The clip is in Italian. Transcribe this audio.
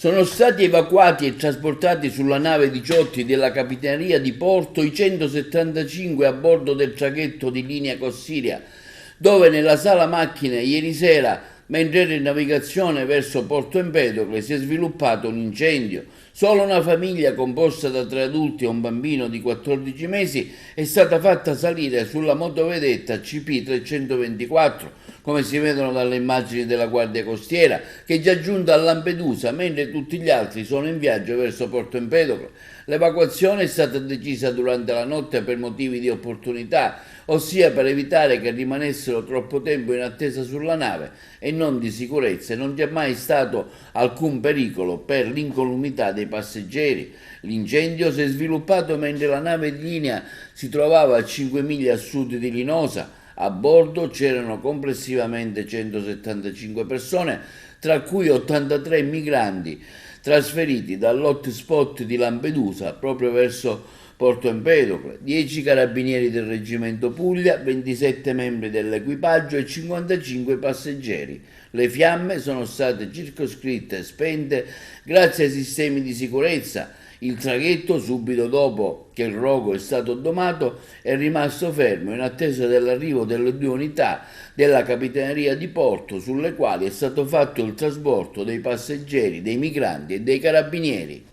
Sono stati evacuati e trasportati sulla nave Diciotti della Capitaneria di Porto i 175 a bordo del traghetto di linea Cossilia, dove nella sala macchine ieri sera, mentre era in navigazione verso Porto Empedocle, si è sviluppato un incendio. Solo una famiglia composta da 3 adulti e un bambino di 14 mesi è stata fatta salire sulla motovedetta CP324, come si vedono dalle immagini della Guardia Costiera, che è già giunta a Lampedusa, mentre tutti gli altri sono in viaggio verso Porto Empedocle. L'evacuazione è stata decisa durante la notte per motivi di opportunità, ossia per evitare che rimanessero troppo tempo in attesa sulla nave e non di sicurezza, e non c'è mai stato alcun pericolo per l'incolumità dei passeggeri. L'incendio si è sviluppato mentre la nave di linea si trovava a 5 miglia a sud di Linosa. A bordo c'erano complessivamente 175 persone, tra cui 83 migranti trasferiti dall'hotspot di Lampedusa proprio verso Porto Empedocle, 10 carabinieri del reggimento Puglia, 27 membri dell'equipaggio e 55 passeggeri. Le fiamme sono state circoscritte e spente grazie ai sistemi di sicurezza. Il traghetto, subito dopo che il rogo è stato domato, è rimasto fermo in attesa dell'arrivo delle 2 unità della Capitaneria di Porto, sulle quali è stato fatto il trasporto dei passeggeri, dei migranti e dei carabinieri.